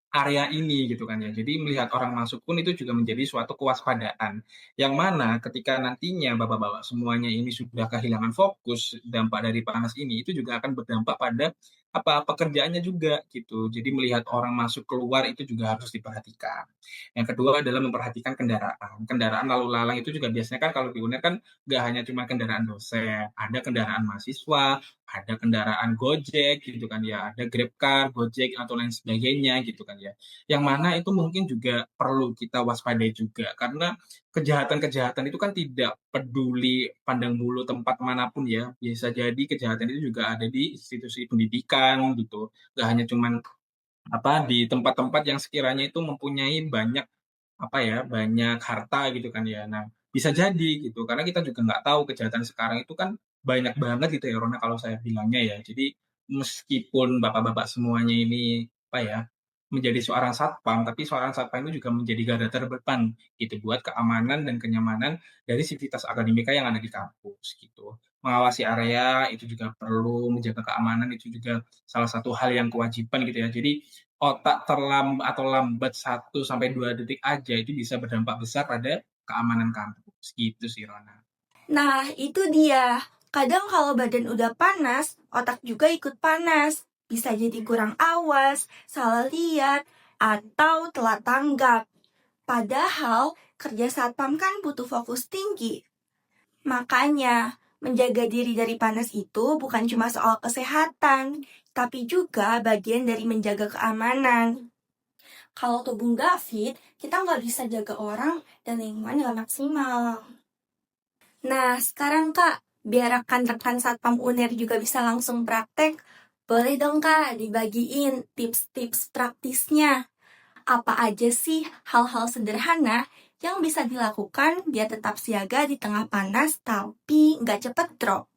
area ini gitu kan ya. Jadi melihat orang masuk pun itu juga menjadi suatu kewaspadaan. Yang mana ketika nantinya bapak-bapak semuanya ini sudah kehilangan fokus, dampak dari panas ini itu juga akan berdampak pada pekerjaannya juga gitu. Jadi melihat orang masuk keluar itu juga harus diperhatikan. Yang kedua adalah memperhatikan kendaraan. Kendaraan lalu lalang itu juga biasanya kan kalau di UNER kan nggak hanya cuma kendaraan dosen, ada kendaraan mahasiswa, ada kendaraan Gojek gitu kan ya, ada GrabCar, Gojek atau lain sebagainya gitu kan ya. Yang mana itu mungkin juga perlu kita waspadai juga karena kejahatan-kejahatan itu kan tidak peduli pandang bulu tempat manapun ya. Bisa jadi kejahatan itu juga ada di institusi pendidikan gitu. Gak hanya cuman di tempat-tempat yang sekiranya itu mempunyai banyak banyak harta gitu kan ya. Nah, bisa jadi gitu, karena kita juga nggak tahu kejahatan sekarang itu kan banyak banget gitu ya, Rona, kalau saya bilangnya ya. Jadi meskipun bapak-bapak semuanya ini, menjadi seorang satpam, tapi seorang satpam itu juga menjadi garda terdepan gitu, buat keamanan dan kenyamanan dari sivitas akademika yang ada di kampus gitu. Mengawasi area itu juga perlu, menjaga keamanan itu juga salah satu hal yang kewajiban gitu ya. Jadi otak terlambat atau lambat 1 sampai 2 detik aja itu bisa berdampak besar pada keamanan kampus, gitu sih, Rona. Nah, itu dia. Kadang kalau badan udah panas, otak juga ikut panas. Bisa jadi kurang awas, salah lihat, atau telat tanggap. Padahal kerja satpam kan butuh fokus tinggi. Makanya, menjaga diri dari panas itu bukan cuma soal kesehatan, tapi juga bagian dari menjaga keamanan. Kalau tubuh nggak fit, kita nggak bisa jaga orang dan lingkungan yang maksimal. Nah, sekarang Kak, biar rekan-rekan Satpam UNER juga bisa langsung praktek, boleh dong Kak dibagiin tips-tips praktisnya. Apa aja sih hal-hal sederhana yang bisa dilakukan biar tetap siaga di tengah panas tapi nggak cepet drop?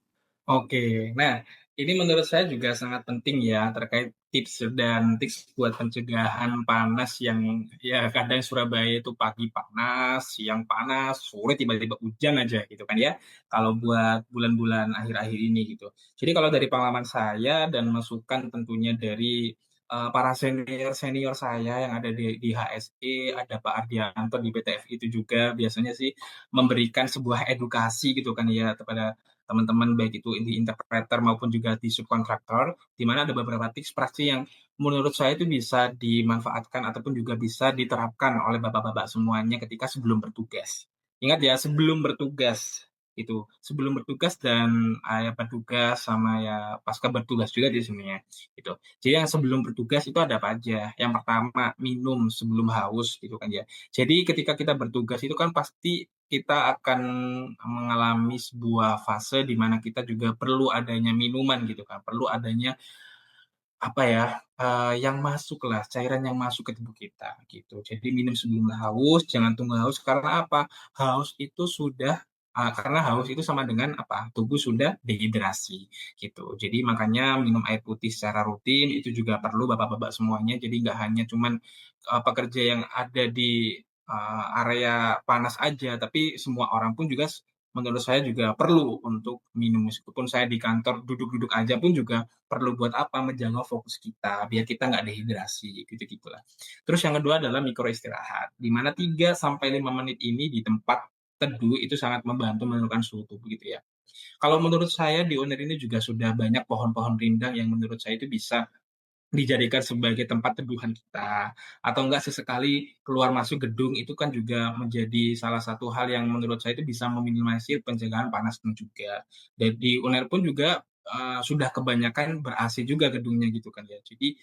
Oke, nah ini menurut saya juga sangat penting ya terkait tips dan tips buat pencegahan panas yang ya kadang Surabaya itu pagi panas, siang panas, sore tiba-tiba hujan aja gitu kan ya. Kalau buat bulan-bulan akhir-akhir ini gitu. Jadi kalau dari pengalaman saya dan masukan tentunya dari para senior-senior saya yang ada di HSE, ada Pak Ardianto di PTF itu juga biasanya sih memberikan sebuah edukasi gitu kan ya kepada teman-teman baik itu di interpreter maupun juga di subkontraktor, di mana ada beberapa tips praktis yang menurut saya itu bisa dimanfaatkan ataupun juga bisa diterapkan oleh bapak-bapak semuanya ketika sebelum bertugas. Ingat ya, sebelum bertugas itu, sebelum bertugas dan ya bertugas sama ya pasca bertugas juga di sini ya, gitu. Jadi yang sebelum bertugas itu ada apa aja? Yang pertama, minum sebelum haus gitu kan ya. Jadi ketika kita bertugas itu kan pasti kita akan mengalami sebuah fase di mana kita juga perlu adanya minuman gitu kan, perlu adanya yang masuklah, cairan yang masuk ke tubuh kita gitu. Jadi minum sebelum haus, jangan tunggu haus karena apa? Haus itu sudah karena haus itu sama dengan apa? Tubuh sudah dehidrasi gitu. Jadi makanya minum air putih secara rutin itu juga perlu bapak-bapak semuanya. Jadi nggak hanya cuman pekerja yang ada di area panas aja, tapi semua orang pun juga menurut saya juga perlu untuk minum. Meskipun saya di kantor duduk-duduk aja pun juga perlu buat apa, menjaga fokus kita, biar kita nggak dehidrasi, gitu-gitulah. Terus yang kedua adalah mikro istirahat, di mana 3 sampai 5 menit ini di tempat teduh itu sangat membantu menurunkan suhu tubuh gitu ya. Kalau menurut saya di UNER ini juga sudah banyak pohon-pohon rindang yang menurut saya itu bisa dijadikan sebagai tempat teduhan kita, atau enggak sesekali keluar masuk gedung itu kan juga menjadi salah satu hal yang menurut saya itu bisa meminimalisir pencegahan panas juga. Dan di UNER pun juga, sudah kebanyakan ber-AC juga gedungnya gitu kan ya. Jadi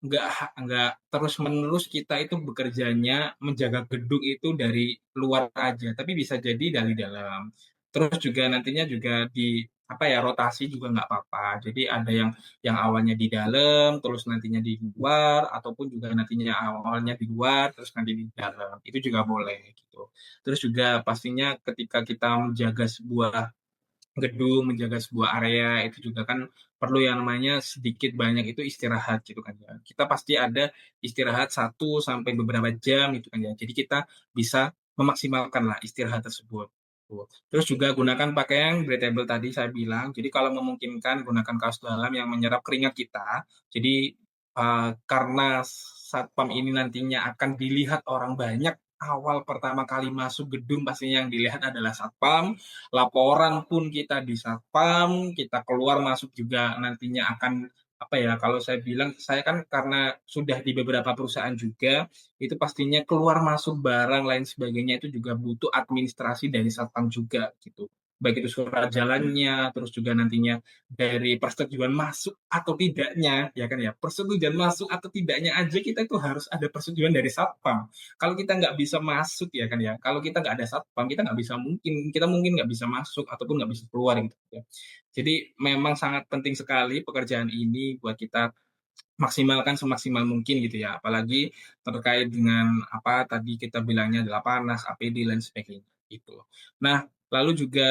nggak terus-menerus kita itu bekerjanya menjaga gedung itu dari luar aja, tapi bisa jadi dari dalam. Terus juga nantinya juga apa ya, rotasi juga nggak apa-apa. Jadi ada yang awalnya di dalam, terus nantinya di luar, ataupun juga nantinya awalnya di luar, terus nanti di dalam, itu juga boleh gitu. Terus juga pastinya ketika kita menjaga sebuah gedung, menjaga sebuah area, itu juga kan perlu yang namanya sedikit banyak itu istirahat gitu kan ya. Kita pasti ada istirahat 1 sampai beberapa jam gitu kan ya. Jadi kita bisa memaksimalkanlah istirahat tersebut, tuh. Terus juga gunakan pakaian breathable tadi saya bilang, jadi kalau memungkinkan gunakan kaos dalam yang menyerap keringat kita. Jadi, karena satpam ini nantinya akan dilihat orang banyak, awal pertama kali masuk gedung pastinya yang dilihat adalah satpam, laporan pun kita di satpam, kita keluar masuk juga nantinya akan, apa ya, kalau saya bilang, saya kan karena sudah di beberapa perusahaan juga, itu pastinya keluar masuk barang lain sebagainya itu juga butuh administrasi dari satpam juga, gitu. Baik itu surat jalannya, terus juga nantinya dari persetujuan masuk atau tidaknya, ya kan ya, persetujuan masuk atau tidaknya aja kita itu harus ada persetujuan dari satpam. Kalau kita nggak bisa masuk ya kan ya, kalau kita nggak ada satpam, kita mungkin nggak bisa masuk ataupun nggak bisa keluar gitu ya. Jadi memang sangat penting sekali pekerjaan ini buat kita maksimalkan semaksimal mungkin gitu ya, apalagi terkait dengan apa tadi kita bilangnya adalah panas, APD, dan sebagainya, gitu. Nah, lalu juga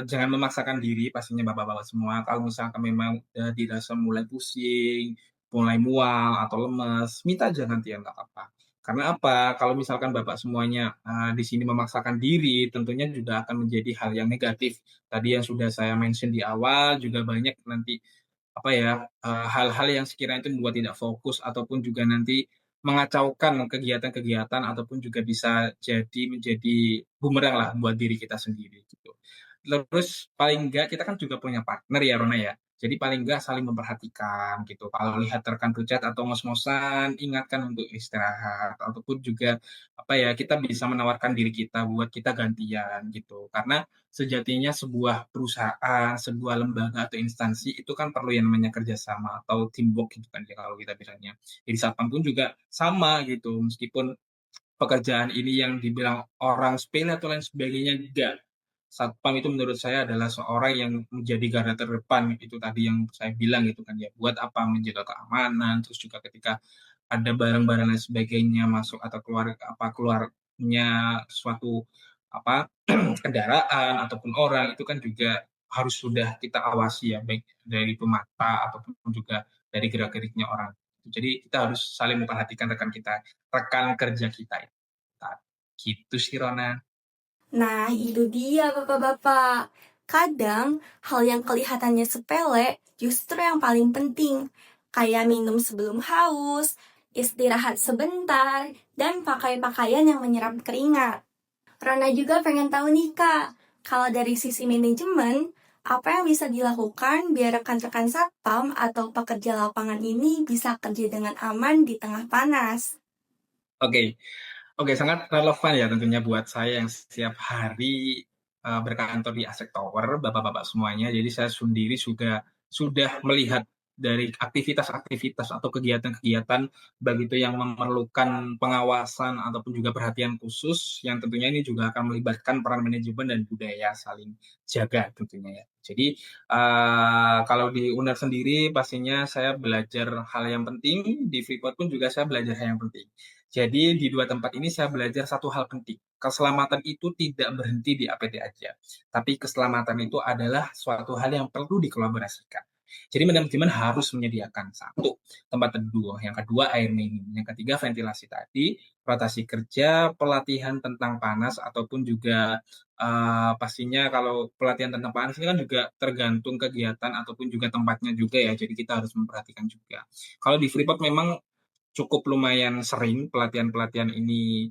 jangan memaksakan diri pastinya Bapak-bapak semua, kalau misalkan memang udah dirasa mulai pusing, mulai mual atau lemes, minta aja nanti ya nggak apa-apa. Karena apa, kalau misalkan Bapak semuanya, di sini memaksakan diri, tentunya juga akan menjadi hal yang negatif. Tadi yang sudah saya mention di awal, juga banyak nanti apa ya, hal-hal yang sekiranya itu membuat tidak fokus ataupun juga nanti mengacaukan kegiatan-kegiatan ataupun juga bisa jadi menjadi bumerang lah buat diri kita sendiri gitu. Terus paling enggak kita kan juga punya partner ya Rona ya, jadi paling enggak saling memperhatikan gitu. Kalau lihat rekan kerja atau ngos-ngosan, ingatkan untuk istirahat ataupun juga apa ya, kita bisa menawarkan diri kita buat kita gantian gitu. Karena sejatinya sebuah perusahaan, sebuah lembaga atau instansi itu kan perlu yang namanya kerjasama atau teamwork gitu kan ya kalau kita bilangnya. Jadi satpam pun juga sama gitu, meskipun pekerjaan ini yang dibilang orang sepele atau lain sebagainya, enggak. Satpam itu menurut saya adalah seorang yang menjadi garda terdepan, itu tadi yang saya bilang gitu kan ya, buat apa, menjaga keamanan, terus juga ketika ada barang-barang lain sebagainya masuk atau keluarnya suatu apa, kendaraan ataupun orang, itu kan juga harus sudah kita awasi ya, baik dari pemata ataupun juga dari gerak-geriknya orang. Jadi kita harus saling memperhatikan rekan kerja kita itu. Gitu sih Rona. Nah, itu dia bapak-bapak. Kadang hal yang kelihatannya sepele justru yang paling penting. Kayak minum sebelum haus, istirahat sebentar, dan pakai pakaian yang menyerap keringat. Rana juga pengen tahu nih kak, kalau dari sisi manajemen, apa yang bisa dilakukan biar rekan-rekan satpam atau pekerja lapangan ini bisa kerja dengan aman di tengah panas? Oke. Oke, sangat relevan ya tentunya buat saya yang setiap hari, berkantor di Asec Tower, bapak-bapak semuanya. Jadi saya sendiri juga sudah melihat dari aktivitas-aktivitas atau kegiatan-kegiatan baik itu yang memerlukan pengawasan ataupun juga perhatian khusus, yang tentunya ini juga akan melibatkan peran manajemen dan budaya saling jaga tentunya ya. Jadi, kalau di UNER sendiri pastinya saya belajar hal yang penting, di Freeport pun juga saya belajar hal yang penting. Jadi di 2 tempat ini saya belajar satu hal penting, keselamatan itu tidak berhenti di APD aja, tapi keselamatan itu adalah suatu hal yang perlu dikolaborasikan. Jadi manajemen harus menyediakan, 1, tempat teduh, yang kedua air minum, yang ketiga ventilasi tadi, rotasi kerja, pelatihan tentang panas, ataupun juga, pastinya kalau pelatihan tentang panas ini kan juga tergantung kegiatan ataupun juga tempatnya juga ya, jadi kita harus memperhatikan juga. Kalau di Freeport memang cukup lumayan sering pelatihan-pelatihan ini,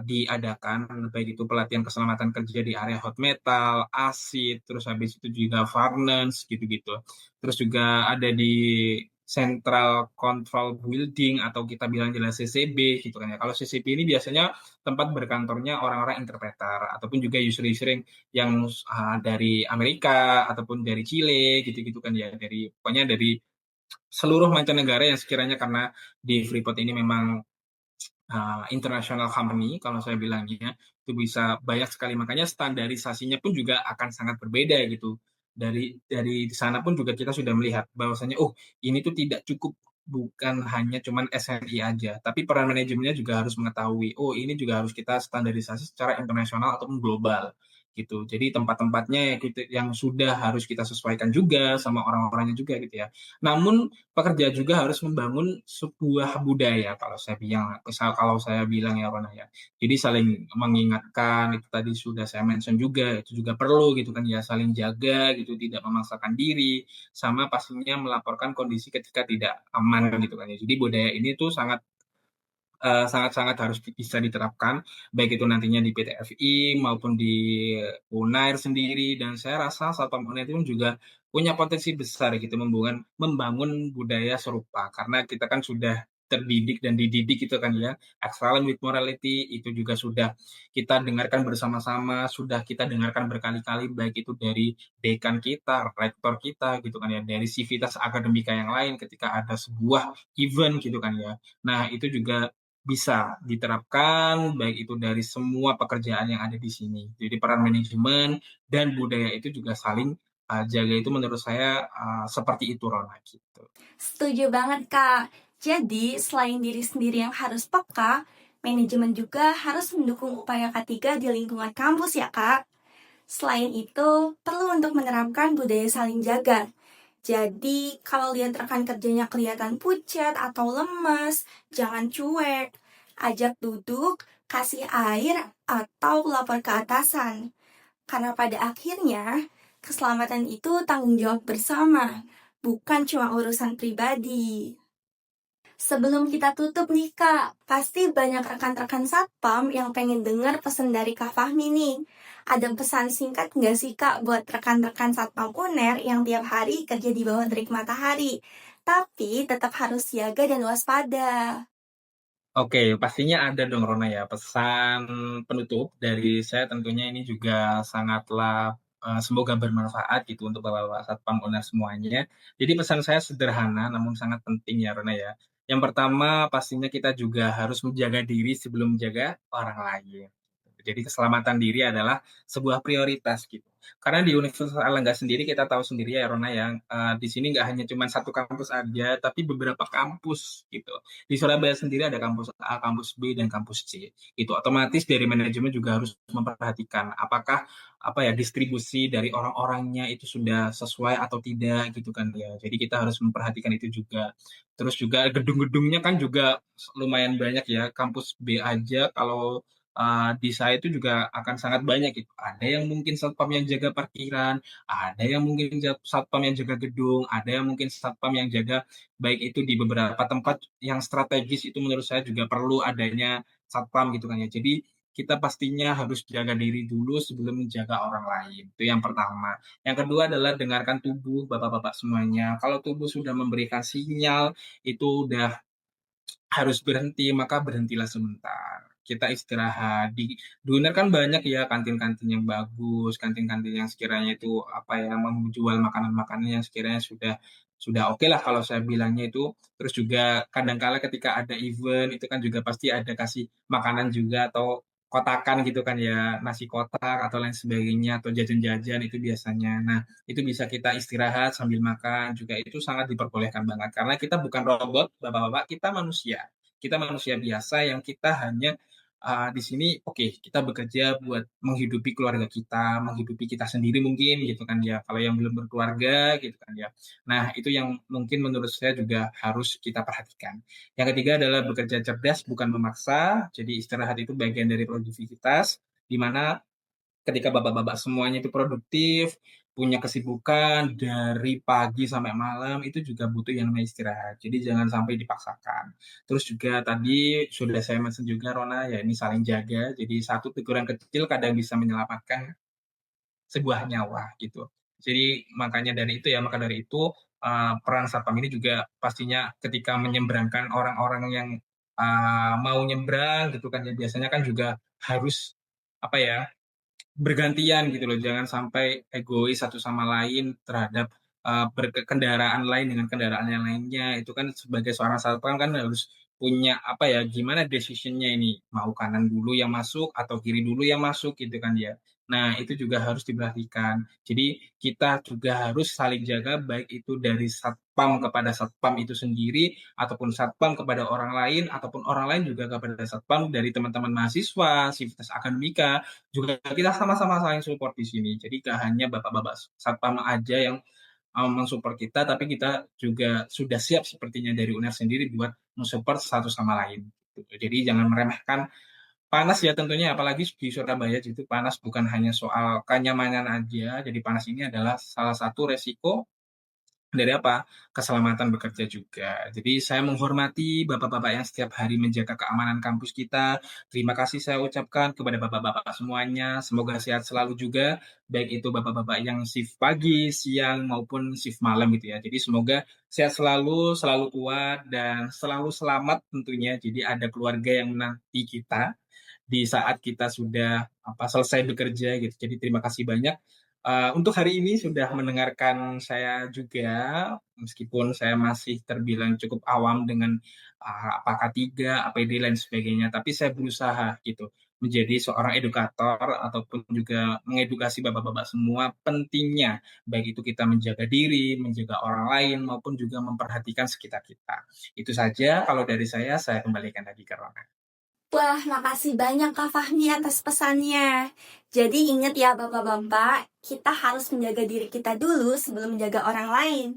diadakan, baik itu pelatihan keselamatan kerja di area hot metal, ASID, terus habis itu juga Varnens, gitu-gitu. Terus juga ada di Central Control Building atau kita bilang jelas CCB gitu kan ya. Kalau CCB ini biasanya tempat berkantornya orang-orang interpreter ataupun juga user-user yang, dari Amerika ataupun dari Chile gitu-gitu kan ya, dari pokoknya dari seluruh mancanegara yang sekiranya karena di Freeport ini memang international company kalau saya bilangnya, itu bisa banyak sekali, makanya standarisasinya pun juga akan sangat berbeda gitu. Dari sana pun juga kita sudah melihat bahwasanya, oh ini tuh tidak cukup bukan hanya cuman SNI aja, tapi peran manajemennya juga harus mengetahui, oh ini juga harus kita standarisasi secara internasional ataupun global, gitu. Jadi tempat-tempatnya yang sudah harus kita sesuaikan juga sama orang-orangnya juga gitu ya. Namun pekerja juga harus membangun sebuah budaya kalau saya bilang ya Rona ya. Jadi saling mengingatkan itu tadi sudah saya mention juga itu juga perlu gitu kan ya saling jaga gitu tidak memaksakan diri sama pastinya melaporkan kondisi ketika tidak aman gitu kan ya. Jadi budaya ini tuh sangat-sangat harus bisa diterapkan, baik itu nantinya di PT FI maupun di Unair sendiri, dan saya rasa Satpam Unair itu juga punya potensi besar gitu membangun budaya serupa. Karena kita kan sudah terdidik dan dididik gitu kan ya, excellent with morality itu juga sudah kita dengarkan bersama-sama, sudah kita dengarkan berkali-kali baik itu dari dekan kita, rektor kita gitu kan ya, dari sivitas akademika yang lain ketika ada sebuah event gitu kan ya. Nah, itu juga bisa diterapkan, baik itu dari semua pekerjaan yang ada di sini. Jadi peran manajemen dan budaya itu juga saling, jaga itu menurut saya, seperti itu Rona, gitu. Setuju banget, Kak. Jadi, selain diri sendiri yang harus peka, manajemen juga harus mendukung upaya K3 di lingkungan kampus ya, Kak. Selain itu, perlu untuk menerapkan budaya saling jaga. Jadi, kalau lihat rekan kerjanya kelihatan pucat atau lemas, jangan cuek. Ajak duduk, kasih air, atau lapor ke atasan. Karena pada akhirnya, keselamatan itu tanggung jawab bersama, bukan cuma urusan pribadi. Sebelum kita tutup nih Kak, pasti banyak rekan-rekan Satpam yang pengen dengar pesan dari Kak Fahmi nih. Ada pesan singkat nggak sih Kak buat rekan-rekan Satpam UNER yang tiap hari kerja di bawah terik matahari, tapi tetap harus siaga dan waspada? Oke, pastinya ada dong Rona ya, pesan penutup dari saya tentunya ini juga sangatlah, semoga bermanfaat gitu untuk Bapak-bapak Satpam Uner semuanya. Jadi pesan saya sederhana namun sangat penting ya Rona ya. Yang pertama pastinya kita juga harus menjaga diri sebelum menjaga orang lain. Jadi keselamatan diri adalah sebuah prioritas gitu. Karena di Universitas Airlangga sendiri kita tahu sendiri ya Rona ya, di sini nggak hanya cuma satu kampus aja, tapi beberapa kampus gitu. Di Surabaya sendiri ada kampus A, kampus B, dan kampus C. Itu otomatis dari manajemen juga harus memperhatikan apakah apa ya distribusi dari orang-orangnya itu sudah sesuai atau tidak gitu kan ya. Jadi kita harus memperhatikan itu juga. Terus juga gedung-gedungnya kan juga lumayan banyak ya. Kampus B aja kalau di saya itu juga akan sangat banyak gitu. Ada yang mungkin satpam yang jaga parkiran, ada yang mungkin satpam yang jaga gedung, ada yang mungkin satpam yang jaga baik itu di beberapa tempat yang strategis itu menurut saya juga perlu adanya satpam gitu kan ya. Jadi kita pastinya harus jaga diri dulu sebelum menjaga orang lain. Itu yang pertama. Yang kedua adalah dengarkan tubuh Bapak-bapak semuanya. Kalau tubuh sudah memberikan sinyal itu udah harus berhenti, maka berhentilah sebentar. Kita istirahat. Di UNER kan banyak ya kantin-kantin yang bagus, kantin-kantin yang sekiranya itu apa ya, menjual makanan-makanan yang sekiranya sudah oke lah kalau saya bilangnya itu. Terus juga kadang-kala ketika ada event itu kan juga pasti ada kasih makanan juga atau kotakan gitu kan ya, nasi kotak atau lain sebagainya atau jajan-jajan itu biasanya. Nah, itu bisa kita istirahat sambil makan juga itu sangat diperbolehkan banget karena kita bukan robot, Bapak-bapak, kita manusia. Kita manusia biasa yang kita hanya di sini oke, kita bekerja buat menghidupi keluarga kita, menghidupi kita sendiri mungkin gitu kan ya, kalau yang belum berkeluarga gitu kan ya. Nah, itu yang mungkin menurut saya juga harus kita perhatikan. Yang ketiga adalah bekerja cerdas bukan memaksa, jadi istirahat itu bagian dari produktivitas, di mana ketika bapak-bapak semuanya itu produktif, punya kesibukan dari pagi sampai malam, itu juga butuh yang namanya istirahat. Jadi jangan sampai dipaksakan. Terus juga tadi sudah saya mention juga Rona, ya ini saling jaga. Jadi satu teguran kecil kadang bisa menyelamatkan sebuah nyawa gitu. Jadi maka dari itu peran satpam ini juga pastinya ketika menyeberangkan orang-orang yang mau nyebrang gitu kan ya biasanya kan juga harus apa ya bergantian gitu loh, jangan sampai egois satu sama lain terhadap, kendaraan lain dengan kendaraan yang lainnya. Itu kan sebagai seorang satpam kan harus punya, apa ya, gimana decision-nya ini, mau kanan dulu yang masuk atau kiri dulu yang masuk gitu kan ya. Nah, itu juga harus diperhatikan. Jadi, kita juga harus saling jaga baik itu dari satpam kepada satpam itu sendiri, ataupun satpam kepada orang lain, ataupun orang lain juga kepada satpam dari teman-teman mahasiswa, sivitas akademika, juga kita sama-sama saling support di sini. Jadi nggak hanya bapak-bapak satpam aja yang, men-support kita, tapi kita juga sudah siap sepertinya dari UNER sendiri buat men-support satu sama lain, gitu. Jadi jangan meremehkan panas ya tentunya, apalagi di Surabaya gitu, panas bukan hanya soal kenyamanan aja, jadi panas ini adalah salah satu resiko dari apa? Keselamatan bekerja juga. Jadi saya menghormati bapak-bapak yang setiap hari menjaga keamanan kampus kita. Terima kasih saya ucapkan kepada bapak-bapak semuanya. Semoga sehat selalu juga, baik itu bapak-bapak yang shift pagi, siang, maupun shift malam gitu ya. Jadi semoga sehat selalu, selalu kuat, dan selalu selamat tentunya. Jadi ada keluarga yang menanti kita di saat kita sudah selesai bekerja gitu. Jadi terima kasih banyak untuk hari ini sudah mendengarkan saya juga, meskipun saya masih terbilang cukup awam dengan apa K3, APD lain sebagainya, tapi saya berusaha gitu menjadi seorang edukator ataupun juga mengedukasi bapak-bapak semua pentingnya baik itu kita menjaga diri, menjaga orang lain maupun juga memperhatikan sekitar kita. Itu saja kalau dari saya kembalikan lagi ke Rona. Wah, makasih banyak Kak Fahmi atas pesannya. Jadi ingat ya Bapak-Bapak, kita harus menjaga diri kita dulu sebelum menjaga orang lain.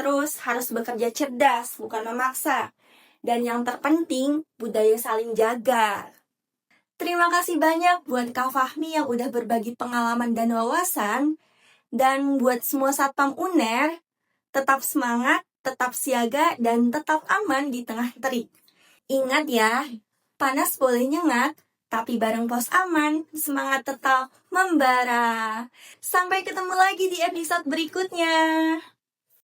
Terus harus bekerja cerdas, bukan memaksa. Dan yang terpenting, budaya saling jaga. Terima kasih banyak buat Kak Fahmi yang udah berbagi pengalaman dan wawasan. Dan buat semua satpam UNER, tetap semangat, tetap siaga, dan tetap aman di tengah terik. Ingat ya, panas boleh nyengat, tapi bareng pos aman, semangat tetap membara. Sampai ketemu lagi di episode berikutnya.